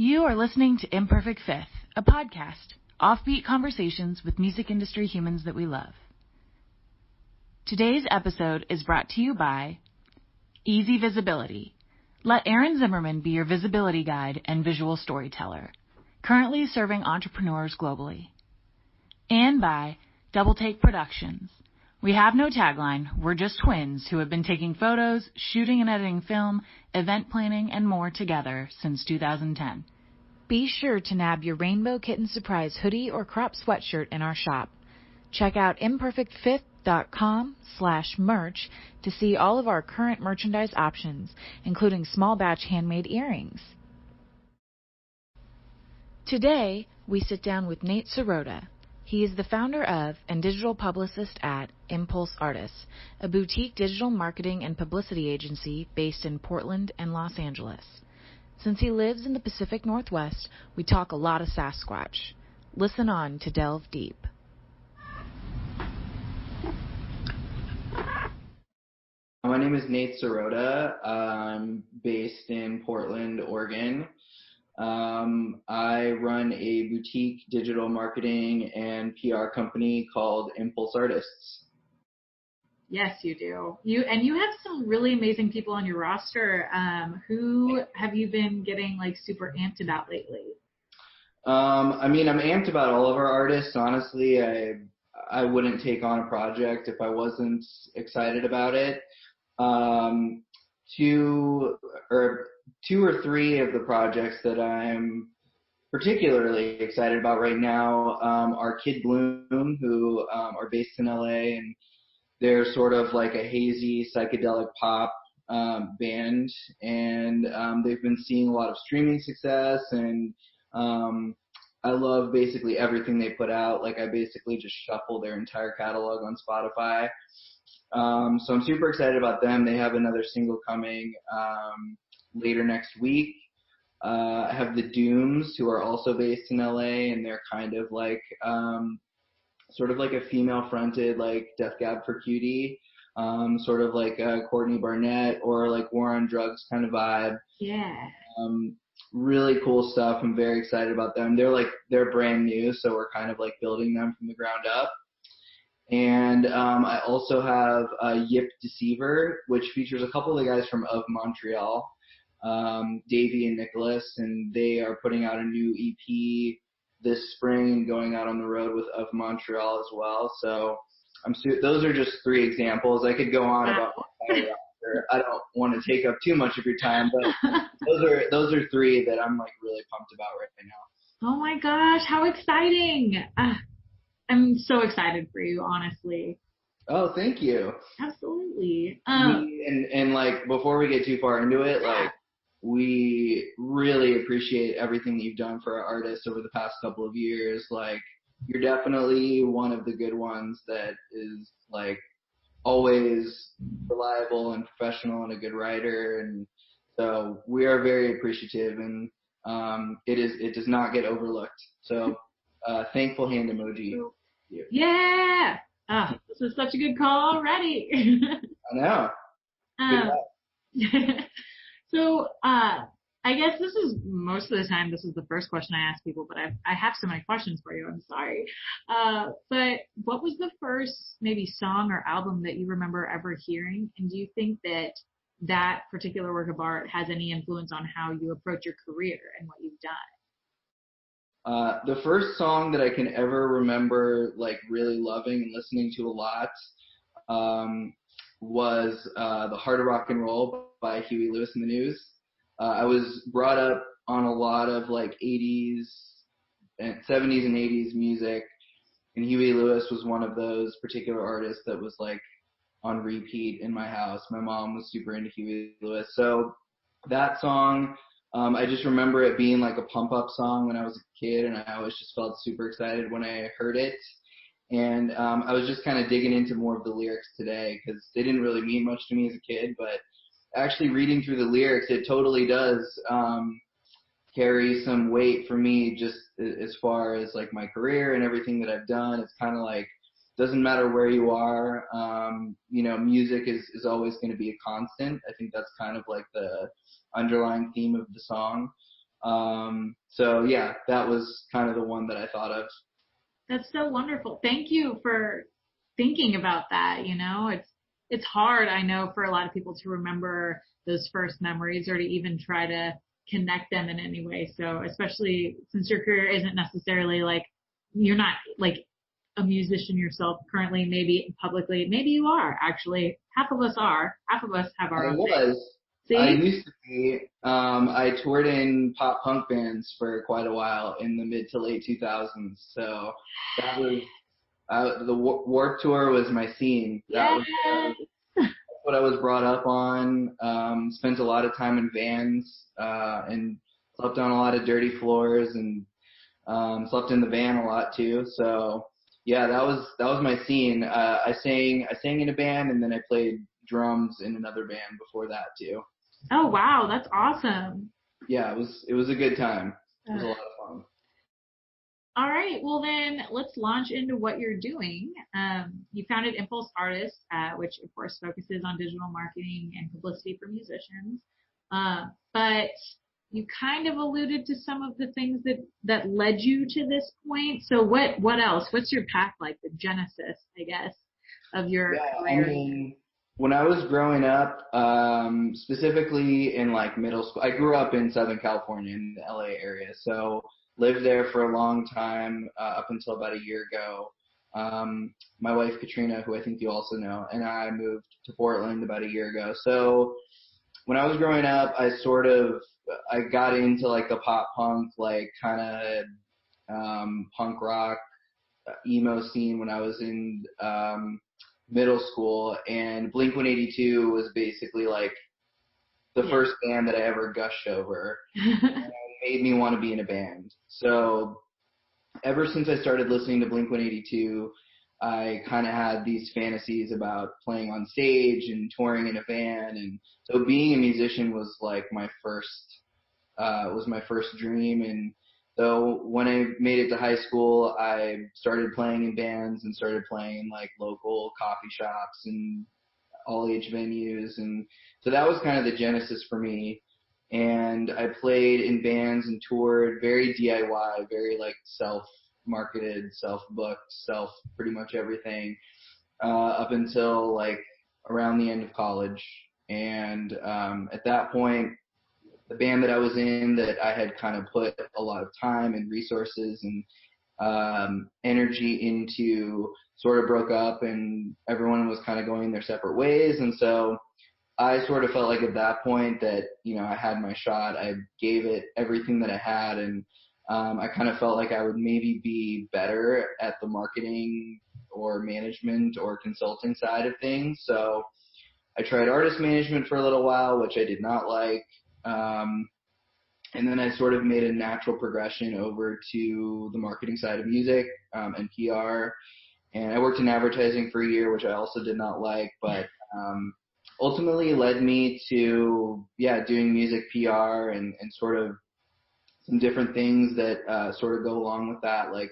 You are listening to Imperfect Fifth, a podcast, offbeat conversations with music industry humans that we love. Today's episode is brought to you by Easy Visibility. Let Aaron Zimmerman be your visibility guide and visual storyteller, currently serving entrepreneurs globally. And by Double Take Productions. We have no tagline, we're just twins who have been taking photos, shooting and editing film, event planning, and more together since 2010. Be sure to nab your Rainbow Kitten Surprise hoodie or crop sweatshirt in our shop. Check out imperfectfifth.com/merch to see all of our current merchandise options, including small batch handmade earrings. Today, we sit down with Nate Sirotta. He is the founder of and digital publicist at Impulse Artists, a boutique digital marketing and publicity agency based in Portland and Los Angeles. Since he lives in the Pacific Northwest, we talk a lot of Sasquatch. Listen on to delve deep. My name is Nate Sirotta. I'm based in Portland, Oregon. I run a boutique digital marketing and PR company called Impulse Artists. Yes, you do. You have some really amazing people on your roster. Who have you been getting super amped about lately? I'm amped about all of our artists. Honestly, I wouldn't take on a project if I wasn't excited about it. Two or three of the projects that I'm particularly excited about right now are Kid Bloom, who are based in LA, and they're sort of like a hazy psychedelic pop band, and they've been seeing a lot of streaming success, and I love basically everything they put out. I basically just shuffle their entire catalog on Spotify. So I'm super excited about them. They have another single coming later next week. I have the Dumes, who are also based in LA, and they're kind of sort of like a female-fronted, Death Cab for Cutie, sort of like Courtney Barnett or War on Drugs kind of vibe. Yeah. Really cool stuff. I'm very excited about them. They're brand new, so we're kind of building them from the ground up. And I also have Yip Deceiver, which features a couple of the guys from Of Montreal, Davey and Nicholas, and they are putting out a new EP this spring and going out on the road with Of Montreal as well. So those are just three examples. I could go on about my entire roster. I don't want to take up too much of your time, but those are three that I'm really pumped about right now. Oh my gosh, how exciting! I'm so excited for you, honestly. Oh, thank you. Absolutely. And before we get too far into it, we really appreciate everything that you've done for our artists over the past couple of years. You're definitely one of the good ones that is always reliable and professional and a good writer, and so we are very appreciative, and it does not get overlooked. So thankful hand emoji. Yeah. This is such a good call already. I know. So, I guess this is most of the time, this is the first question I ask people, but I have so many questions for you. I'm sorry. But what was the first maybe song or album that you remember ever hearing? And do you think that particular work of art has any influence on how you approach your career and what you've done? The first song that I can ever remember really loving and listening to a lot was The Heart of Rock and Roll by Huey Lewis and the News. I was brought up on a lot of 80s and 70s and 80s music, and Huey Lewis was one of those particular artists that was on repeat in my house. My mom was super into Huey Lewis, so that song, I just remember it being a pump-up song when I was a kid, and I always just felt super excited when I heard it. And I was just kind of digging into more of the lyrics today because they didn't really mean much to me as a kid, but actually reading through the lyrics, it totally does carry some weight for me just as far as my career and everything that I've done. It's kind of doesn't matter where you are, music is always going to be a constant. I think that's kind of the underlying theme of the song. So yeah, that was kind of the one that I thought of. That's so wonderful. Thank you for thinking about that. It's hard, I know, for a lot of people to remember those first memories or to even try to connect them in any way. So especially since your career isn't necessarily like, you're not like a musician yourself currently, maybe publicly, maybe you are actually. Half of us are. Half of us have our own thing. See? I used to be. I toured in pop punk bands for quite a while in the mid to late 2000s. So that was the Warped Tour was my scene. That was what I was brought up on. Spent a lot of time in vans and slept on a lot of dirty floors and slept in the van a lot too. So yeah, that was my scene. I sang in a band, and then I played drums in another band before that too. Oh wow, that's awesome. Yeah, it was a good time. It was a lot of fun. All right, well then let's launch into what you're doing. You founded Impulse Artists, which of course focuses on digital marketing and publicity for musicians. But you kind of alluded to some of the things that led you to this point. So what else? What's your path like, the genesis, I guess, of your career? I mean, when I was growing up, specifically in like middle school, I grew up in Southern California in the LA area. So lived there for a long time, up until about a year ago. My wife, Katrina, who I think you also know, and I moved to Portland about a year ago. So when I was growing up, I got into like the pop punk, like kind of punk rock, emo scene when I was in middle school, and Blink-182 was basically like the first band that I ever gushed over. And made me want to be in a band. So ever since I started listening to Blink-182, I kind of had these fantasies about playing on stage and touring in a van. And so being a musician was like my first dream. And so when I made it to high school, I started playing in bands and started playing in like local coffee shops and all age venues. And so that was kind of the genesis for me. And I played in bands and toured very DIY, very like self-marketed, self-booked, pretty much everything, up until like around the end of college. And at that point, the band that I was in, that I had kind of put a lot of time and resources and energy into, sort of broke up, and everyone was kind of going their separate ways. And so I sort of felt like at that point that, I had my shot. I gave it everything that I had, and I kind of felt like I would maybe be better at the marketing or management or consulting side of things. So I tried artist management for a little while, which I did not like. And then I sort of made a natural progression over to the marketing side of music and PR. And I worked in advertising for a year, which I also did not like, but ultimately led me to, doing music PR and sort of some different things that sort of go along with that, like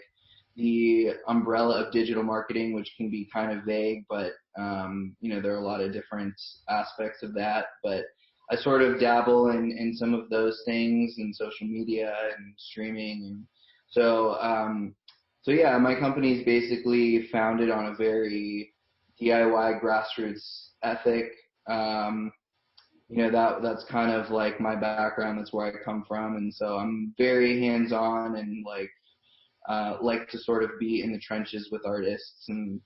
the umbrella of digital marketing, which can be kind of vague, but, there are a lot of different aspects of that. But I sort of dabble in some of those things in social media and streaming. And so my company is basically founded on a very DIY grassroots ethic. That's kind of like my background. That's where I come from. And so I'm very hands-on and like to sort of be in the trenches with artists and,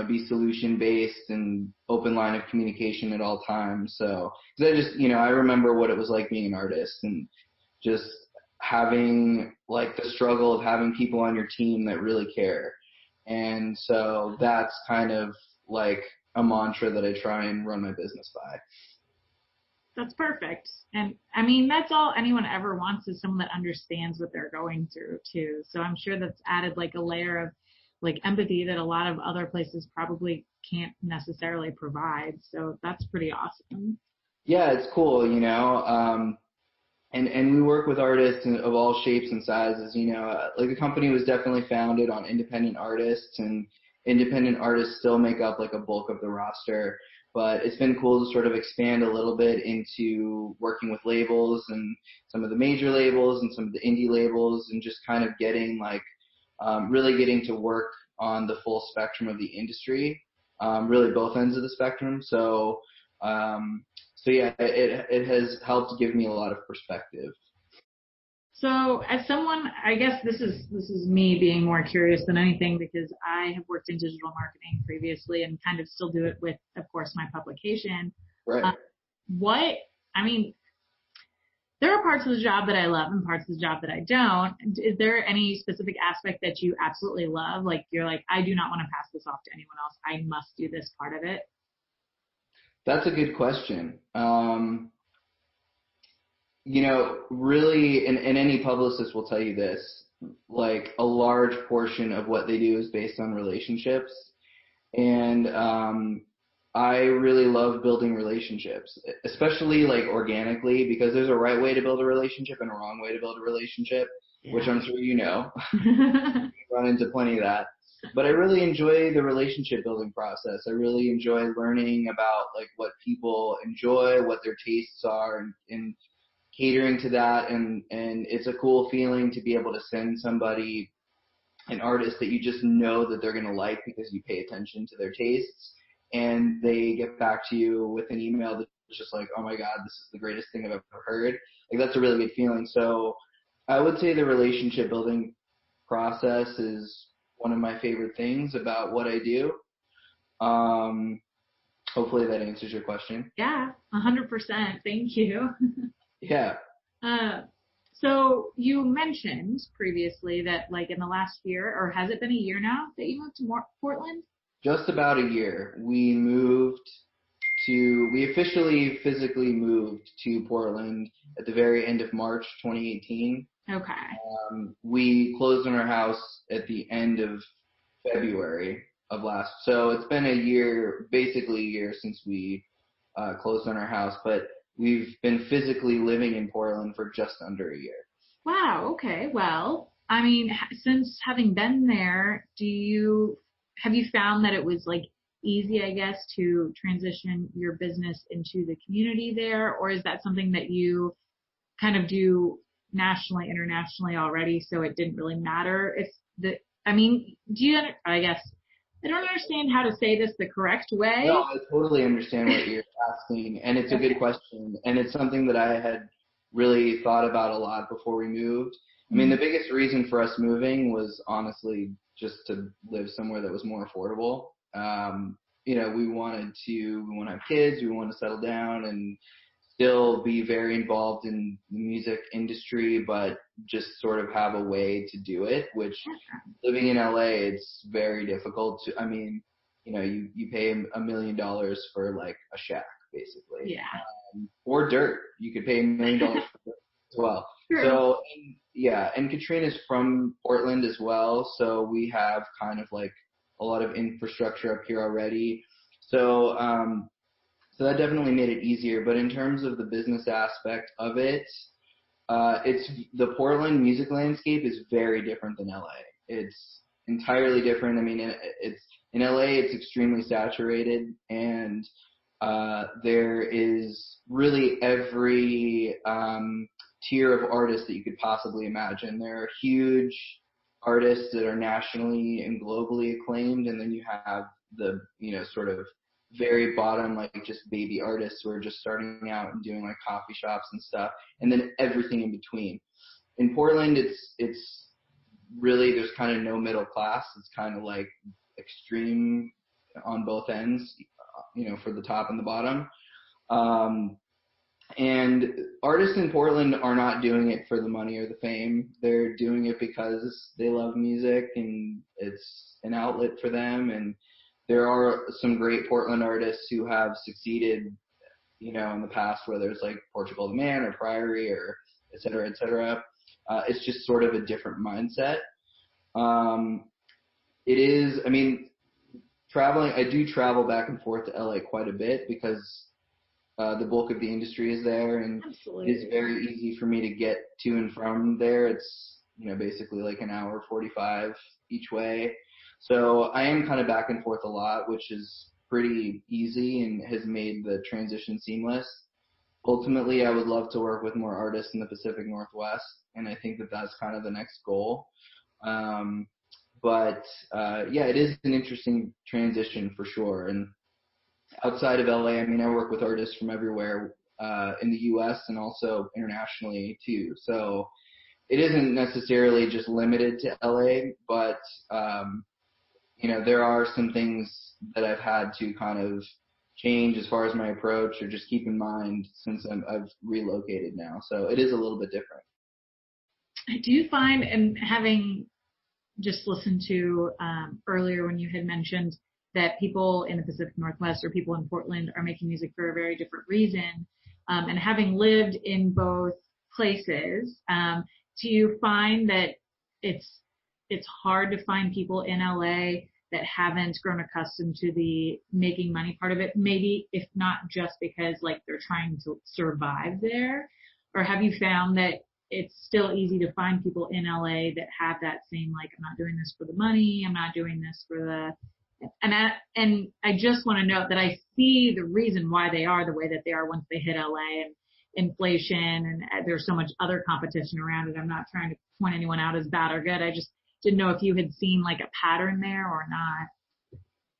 be solution-based and open line of communication at all times. So, cause I remember what it was like being an artist and just having like the struggle of having people on your team that really care. And so that's kind of like a mantra that I try and run my business by. That's perfect. And I mean, that's all anyone ever wants, is someone that understands what they're going through too. So I'm sure that's added like a layer of like empathy that a lot of other places probably can't necessarily provide. So that's pretty awesome. Yeah, it's cool, and we work with artists of all shapes and sizes, like the company was definitely founded on independent artists, and independent artists still make up like a bulk of the roster. but it's been cool to sort of expand a little bit into working with labels and some of the major labels and some of the indie labels, and just kind of getting really getting to work on the full spectrum of the industry, really both ends of the spectrum. So yeah, it has helped give me a lot of perspective. So as someone, I guess this is me being more curious than anything, because I have worked in digital marketing previously and kind of still do it with, of course, my publication. Right. There are parts of the job that I love and parts of the job that I don't. Is there any specific aspect that you absolutely love? Like you're like, I do not want to pass this off to anyone else. I must do this part of it. That's a good question. Really, and any publicist will tell you this, like a large portion of what they do is based on relationships. And I really love building relationships, especially like organically, because there's a right way to build a relationship and a wrong way to build a relationship, which I'm sure you know. Run into plenty of that. But I really enjoy the relationship building process. I really enjoy learning about like what people enjoy, what their tastes are, and catering to that. And it's a cool feeling to be able to send somebody an artist that you just know that they're going to like because you pay attention to their tastes, and they get back to you with an email that's just like, oh my God, this is the greatest thing I've ever heard. Like, that's a really good feeling. So I would say the relationship building process is one of my favorite things about what I do. Hopefully that answers your question. Yeah, 100%. Thank you. Yeah. So you mentioned previously that like in the last year, or has it been a year now that you moved to Portland? Just about a year. We officially physically moved to Portland at the very end of March 2018. Okay. We closed on our house at the end of February of last. So it's been a year, basically a year since we closed on our house, but we've been physically living in Portland for just under a year. Wow. Okay. Well, I mean, since having been there, have you found that it was like easy, I guess, to transition your business into the community there, or is that something that you kind of do nationally, internationally already, so it didn't really matter I guess I don't understand how to say this the correct way. No, I totally understand what you're asking, and it's a good question, and it's something that I had really thought about a lot before we moved. I mean, the biggest reason for us moving was honestly just to live somewhere that was more affordable. We want to have kids, we want to settle down and still be very involved in the music industry, but just sort of have a way to do it, which living in LA, it's very difficult to, you pay $1 million for like a shack, basically. Yeah. Or dirt. You could pay $1 million for dirt as well. Sure. So, and Katrina's from Portland as well, so we have kind of like a lot of infrastructure up here already. So that definitely made it easier. But in terms of the business aspect of it, the Portland music landscape is very different than LA. It's entirely different. I mean, in LA, it's extremely saturated, and there is really every tier of artists that you could possibly imagine. There are huge artists that are nationally and globally acclaimed, and then you have the, sort of very bottom, like just baby artists who are just starting out and doing like coffee shops and stuff, and then everything in between. In Portland, it's really, there's kind of no middle class. It's kind of like extreme on both ends, for the top and the bottom. And artists in Portland are not doing it for the money or the fame. They're doing it because they love music and it's an outlet for them. And there are some great Portland artists who have succeeded, in the past, whether it's like Portugal the Man or Priory or et cetera, et cetera. It's just sort of a different mindset. It is, traveling, I do travel back and forth to LA quite a bit because the bulk of the industry is there, and Absolutely. It's very easy for me to get to and from there. It's, basically like an hour 45 each way. So I am kind of back and forth a lot, which is pretty easy and has made the transition seamless. Ultimately, I would love to work with more artists in the Pacific Northwest, and I think that that's kind of the next goal. But it is an interesting transition for sure. And outside of LA, I mean, I work with artists from everywhere in the U.S. and also internationally too. So it isn't necessarily just limited to LA, but there are some things that I've had to kind of change as far as my approach or just keep in mind since I've relocated now. So it is a little bit different. I do find, and having just listened to earlier when you had mentioned that people in the Pacific Northwest or people in Portland are making music for a very different reason, and having lived in both places, do you find that it's hard to find people in LA that haven't grown accustomed to the making money part of it? Maybe if not just because like they're trying to survive there, or have you found that it's still easy to find people in LA that have that same, like, I'm not doing this for the money, I'm not doing this for the, and I just want to note that I see the reason why they are the way that they are once they hit LA, and inflation, and there's so much other competition around it. I'm not trying to point anyone out as bad or good. I just didn't know if you had seen like a pattern there or not.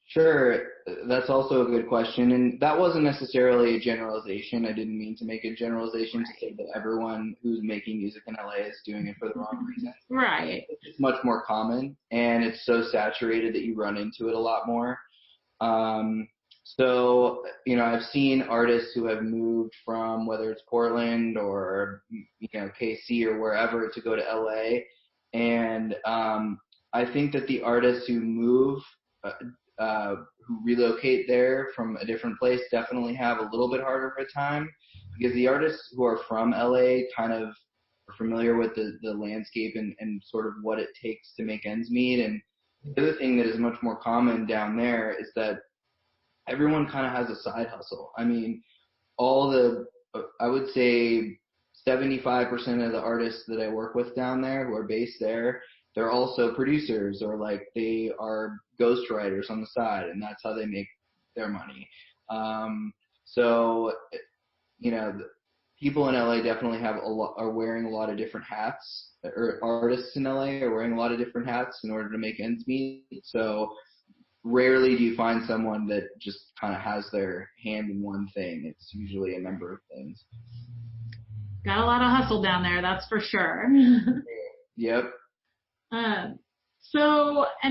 Sure. That's also a good question. And that wasn't necessarily a generalization. I didn't mean to make a generalization to say that everyone who's making music in LA is doing it for the wrong reason. Right. It's much more common, and it's so saturated that you run into it a lot more. So, I've seen artists who have moved from whether it's Portland or, KC or wherever to go to LA. And I think that the artists who move, who relocate there from a different place definitely have a little bit harder of a time, because the artists who are from LA kind of are familiar with the landscape and sort of what it takes to make ends meet. And the other thing that is much more common down there is that everyone kind of has a side hustle. I mean, I would say 75% of the artists that I work with down there who are based there, they're also producers, or like they are ghostwriters on the side, and that's how they make their money. People in LA definitely are wearing a lot of different hats, or artists in LA are wearing a lot of different hats in order to make ends meet. So rarely do you find someone that just kind of has their hand in one thing. It's usually a number of things. Got a lot of hustle down there, that's for sure. Yep. And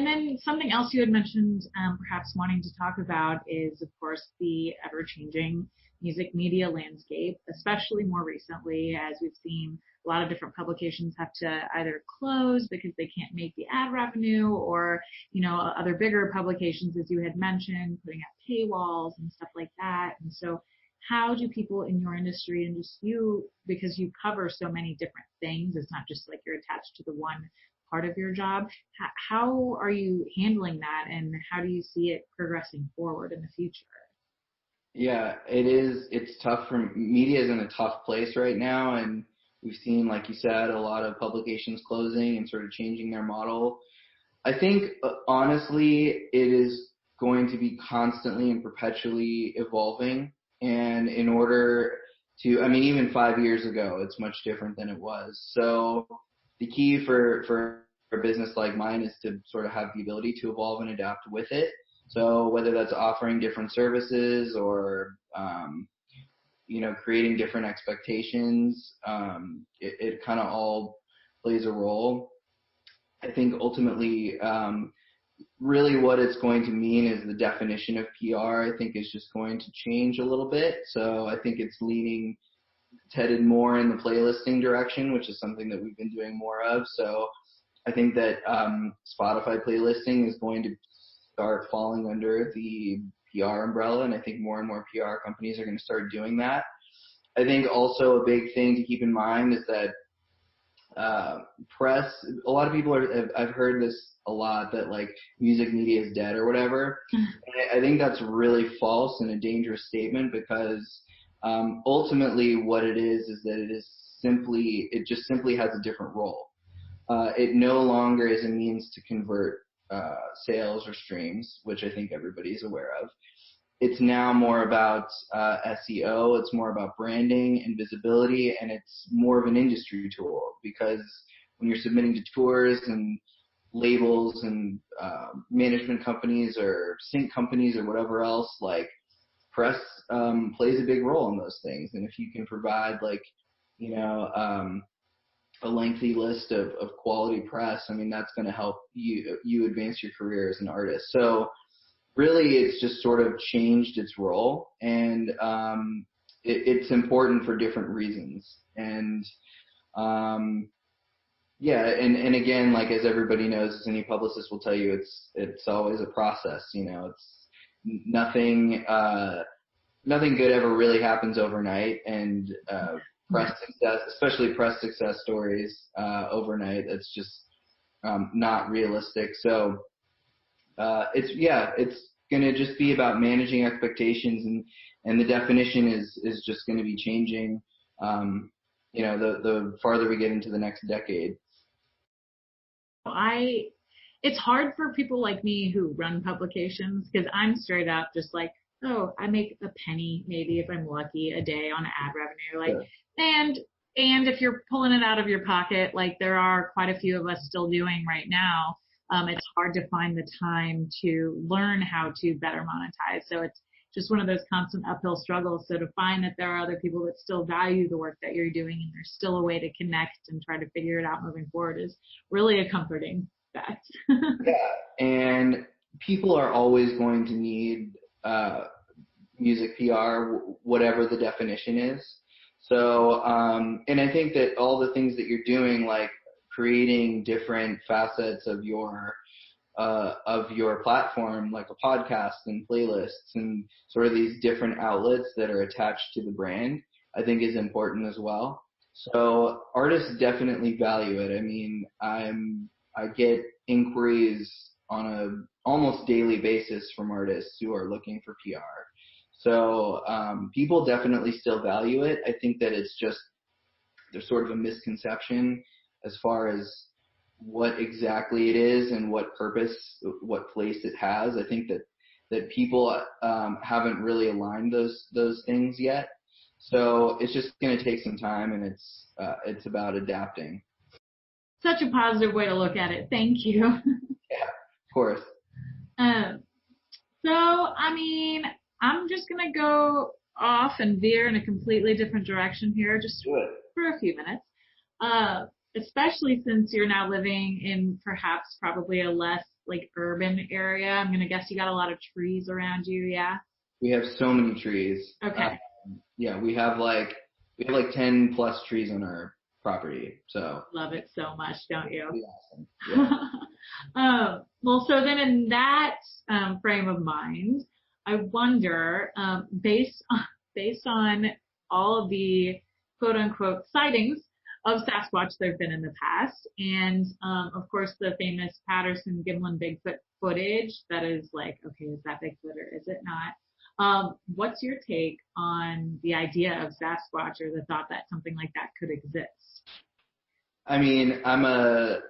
then something else you had mentioned, perhaps wanting to talk about is, of course, the ever-changing music media landscape, especially more recently, as we've seen a lot of different publications have to either close because they can't make the ad revenue, or, other bigger publications, as you had mentioned, putting up paywalls and stuff like that. And so how do people in your industry, and just you, because you cover so many different things, it's not just like you're attached to the one part of your job, how are you handling that, and how do you see it progressing forward in the future? Yeah, it's tough. Media is in a tough place right now, and we've seen, like you said, a lot of publications closing and sort of changing their model. I think, honestly, it is going to be constantly and perpetually evolving. And in order to, even 5 years ago, it's much different than it was. So the key for a business like mine is to sort of have the ability to evolve and adapt with it. So whether that's offering different services or, creating different expectations, it kind of all plays a role. I think ultimately, really what it's going to mean is the definition of PR, I think, is just going to change a little bit. So I think it's headed more in the playlisting direction, which is something that we've been doing more of. So I think that Spotify playlisting is going to start falling under the PR umbrella, and I think more and more PR companies are going to start doing that. I think also a big thing to keep in mind is that press, a lot of people I've heard this a lot, that like music media is dead or whatever. I think that's really false and a dangerous statement, because ultimately what it is that it just simply has a different role. It no longer is a means to convert sales or streams, which I think everybody is aware of. it's now more about SEO. It's more about branding and visibility, and it's more of an industry tool, because when you're submitting to tours and labels and management companies or sync companies or whatever else, like, press plays a big role in those things. And if you can provide, like, a lengthy list of quality press, I mean, that's going to help you advance your career as an artist. So really, it's just sort of changed its role, and it's important for different reasons. And and again, like, as everybody knows, as any publicist will tell you, it's always a process. It's nothing good ever really happens overnight, and press success, especially press success stories overnight, that's just not realistic. So it's going to just be about managing expectations, and the definition is just going to be changing, the farther we get into the next decade. It's hard for people like me who run publications, because I'm straight up just like, oh, I make a penny maybe if I'm lucky a day on ad revenue, like, Sure. and if you're pulling it out of your pocket, like there are quite a few of us still doing right now, it's hard to find the time to learn how to better monetize. So it's just one of those constant uphill struggles. So to find that there are other people that still value the work that you're doing, and there's still a way to connect and try to figure it out moving forward, is really a comforting fact. Yeah, and people are always going to need music PR, whatever the definition is. So, and I think that all the things that you're doing, like creating different facets of your platform, like a podcast and playlists and sort of these different outlets that are attached to the brand, I think is important as well. So artists definitely value it. I mean, I get inquiries on a almost daily basis from artists who are looking for PR. So people definitely still value it. I think that there's sort of a misconception as far as what exactly it is and what purpose, what place it has. I think that people haven't really aligned those things yet. So it's just going to take some time, and it's about adapting. Such a positive way to look at it. Thank you. Yeah, of course. So, I mean, I'm just going to go off and veer in a completely different direction here, just for a few minutes. Especially since you're now living in perhaps probably a less like urban area. I'm going to guess you got a lot of trees around you. Yeah. We have so many trees. Okay. Yeah, we have like 10 plus trees on our property. So love it so much, don't you? Awesome. Yeah. Well, so then in that frame of mind, I wonder, based on all of the quote unquote sightings of Sasquatch there have been in the past, and of course the famous Patterson-Gimlin Bigfoot footage that is like, okay, is that Bigfoot or is it not? What's your take on the idea of Sasquatch, or the thought that something like that could exist? I mean, I'm a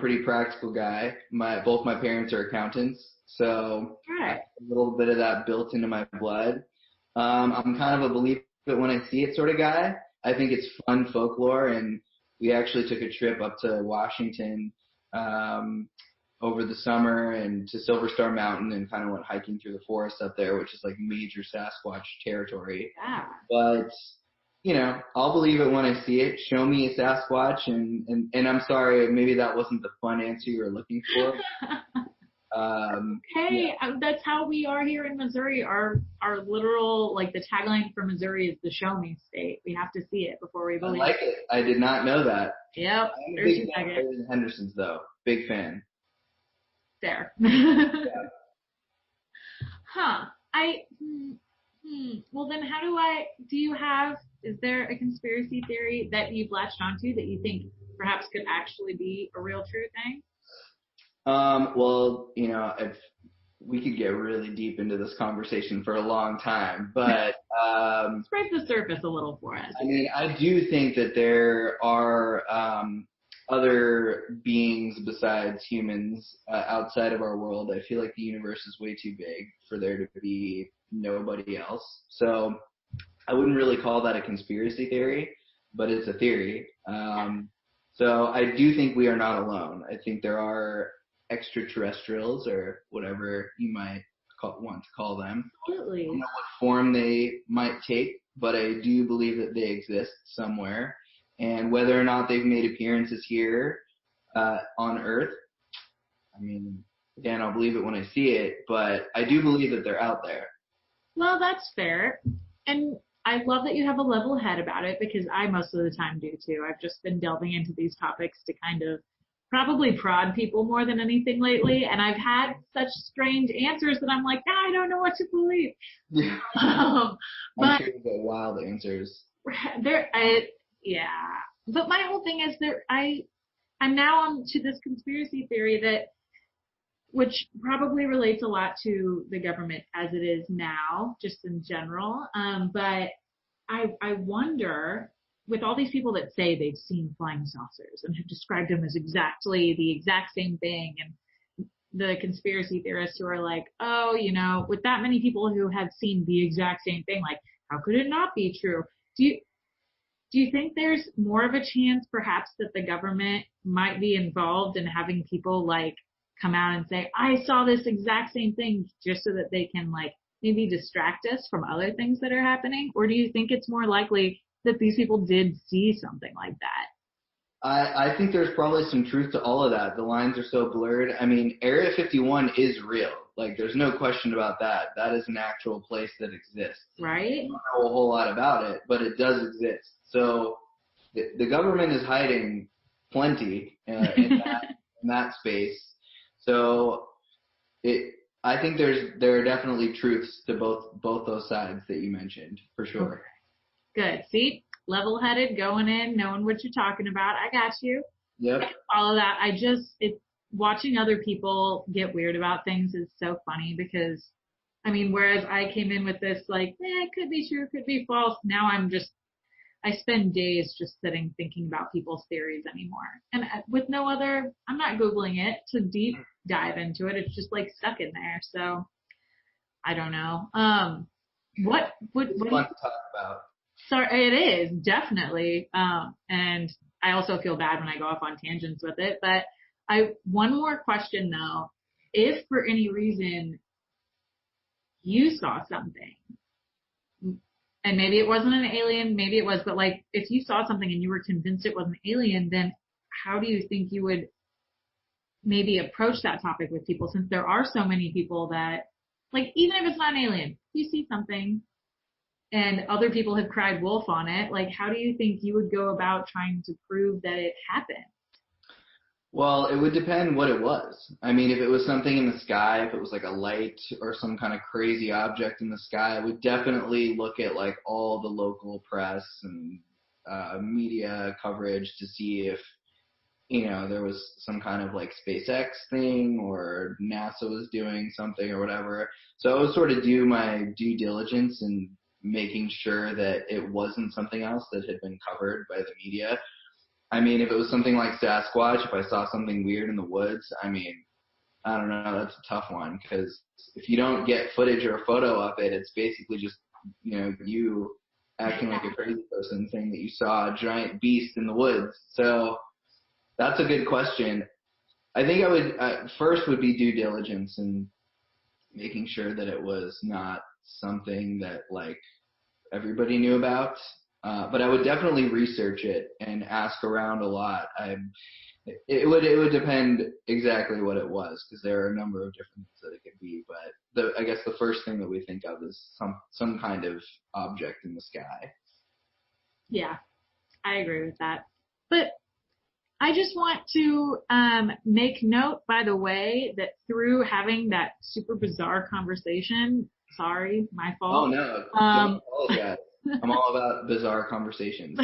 pretty practical guy. Both my parents are accountants, so I have a little bit of that built into my blood. I'm kind of a believe it when I see it sort of guy. I think it's fun folklore, and we actually took a trip up to Washington over the summer and to Silver Star Mountain, and kind of went hiking through the forest up there, which is like major Sasquatch territory. Yeah. But I'll believe it when I see it. Show me a Sasquatch, and I'm sorry, maybe that wasn't the fun answer you were looking for. Hey, that's how we are here in Missouri. Our literal, like, the tagline for Missouri is the show me state. We have to see it before we believe. I like it. I did not know that. Yep. I'm a big fan of Henderson's, though. Big fan. There. Yeah. Huh. Well, then is there a conspiracy theory that you've latched onto that you think perhaps could actually be a real true thing? Well, if we could get really deep into this conversation for a long time, but scrape the surface a little for us. I mean, I do think that there are other beings besides humans outside of our world. I feel like the universe is way too big for there to be nobody else. So I wouldn't really call that a conspiracy theory, but it's a theory. So I do think we are not alone. I think there are extraterrestrials, or whatever you might want to call them. Absolutely. I don't know what form they might take, but I do believe that they exist somewhere. And whether or not they've made appearances here on Earth, I mean, again, I'll believe it when I see it, but I do believe that they're out there. Well, that's fair. And I love that you have a level head about it, because I most of the time do too. I've just been delving into these topics to kind of probably prod people more than anything lately. And I've had such strange answers that I'm like, I don't know what to believe. Yeah. But I'm sure you get wild answers. Yeah. But my whole thing is I'm now on to this conspiracy theory which probably relates a lot to the government as it is now, just in general. But I wonder, with all these people that say they've seen flying saucers and have described them as exactly the exact same thing, and the conspiracy theorists who are like, oh, with that many people who have seen the exact same thing, like, how could it not be true? Do you think there's more of a chance perhaps that the government might be involved in having people like come out and say, I saw this exact same thing, just so that they can like maybe distract us from other things that are happening? Or do you think it's more likely that these people did see something like that? I think there's probably some truth to all of that. The lines are so blurred. I mean, Area 51 is real. Like, there's no question about that. That is an actual place that exists. Right? I don't know a whole lot about it, but it does exist. So the government is hiding plenty in that space. So I think there are definitely truths to both those sides that you mentioned, for sure. Good. See? Level-headed, going in, knowing what you're talking about. I got you. Yep. All of that. Watching other people get weird about things is so funny, because, I mean, whereas I came in with this, like, it could be true, could be false. Now I spend days just sitting thinking about people's theories anymore. And with I'm not Googling it to deep dive into it. It's just like stuck in there. So I don't know. It's fun to talk about. Sorry, it is, definitely. And I also feel bad when I go off on tangents with it. But one more question though. If for any reason you saw something, and maybe it wasn't an alien, maybe it was, but like if you saw something and you were convinced it was an alien, then how do you think you would maybe approach that topic with people, since there are so many people that, like, even if it's not an alien, you see something and other people have cried wolf on it, like, how do you think you would go about trying to prove that it happened? Well, it would depend what it was. I mean, if it was something in the sky, if it was like a light or some kind of crazy object in the sky, I would definitely look at like all the local press and media coverage to see if, there was some kind of like SpaceX thing or NASA was doing something or whatever. So I would sort of do my due diligence in making sure that it wasn't something else that had been covered by the media. I mean, if it was something like Sasquatch, if I saw something weird in the woods, I mean, I don't know, that's a tough one, because if you don't get footage or a photo of it, it's basically just, you acting like a crazy person saying that you saw a giant beast in the woods. So that's a good question. I think I would, first would be due diligence and making sure that it was not something that like everybody knew about. But I would definitely research it and ask around a lot. It would depend exactly what it was, because there are a number of different things that it could be. But I guess the first thing that we think of is some kind of object in the sky. Yeah, I agree with that. But I just want to make note, by the way, that through having that super bizarre conversation, sorry, my fault. Oh no, don't apologize. I'm all about bizarre conversations.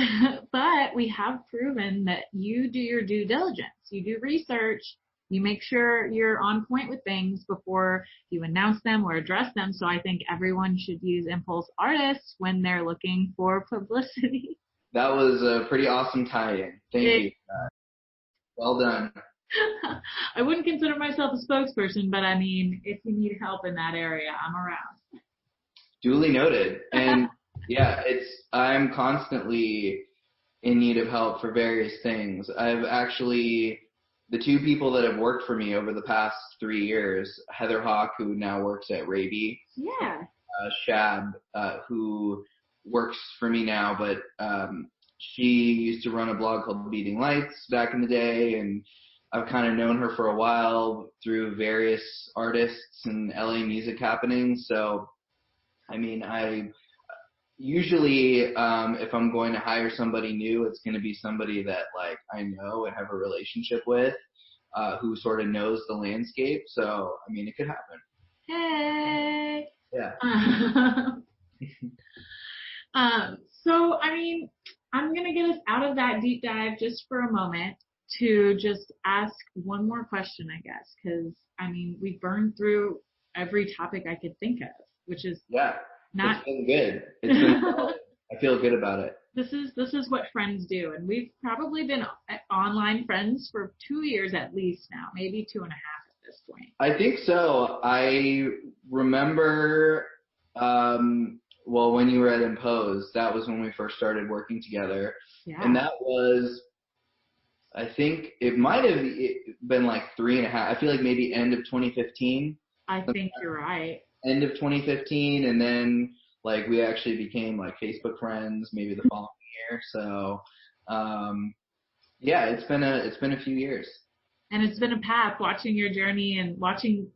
But we have proven that you do your due diligence. You do research. You make sure you're on point with things before you announce them or address them. So I think everyone should use Impulse Artists when they're looking for publicity. That was a pretty awesome tie-in. Thank you. Well done. I wouldn't consider myself a spokesperson, but I mean, if you need help in that area, I'm around. Duly noted. And yeah, I'm constantly in need of help for various things. I've actually, the two people that have worked for me over the past 3 years, Heather Hawk, who now works at Raby, Yeah. Shab, who works for me now, but she used to run a blog called Beating Lights back in the day, and I've kind of known her for a while through various artists and LA music happenings. So, I mean, I usually, if I'm going to hire somebody new, it's going to be somebody that like I know and have a relationship with, who sort of knows the landscape. So, I mean, it could happen. Hey. Yeah. So, I mean, I'm going to get us out of that deep dive just for a moment to just ask one more question, I guess, because, I mean, we've burned through every topic I could think of, which is not. It's been good. It's been solid. I feel good about it. This is what friends do, and we've probably been online friends for 2 years at least now, maybe 2.5 at this point. I think so. I remember, well, when you were at Impose, that was when we first started working together. Yeah. And that was, I think it might have been like 3.5. I feel like maybe end of 2015. I think you're right. End of 2015, and then like we actually became like Facebook friends maybe the following year. So, yeah, it's been a few years. And it's been a path watching your journey and watching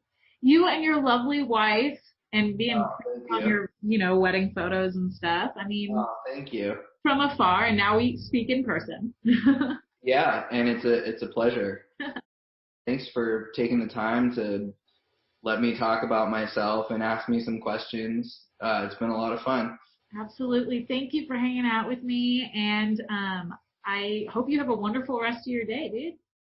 you and your lovely wife and being on your, wedding photos and stuff. I mean, thank you. From afar, and now we speak in person. Yeah, and it's a pleasure. Thanks for taking the time to let me talk about myself and ask me some questions. It's been a lot of fun. Absolutely. Thank you for hanging out with me, and I hope you have a wonderful rest of your day, dude.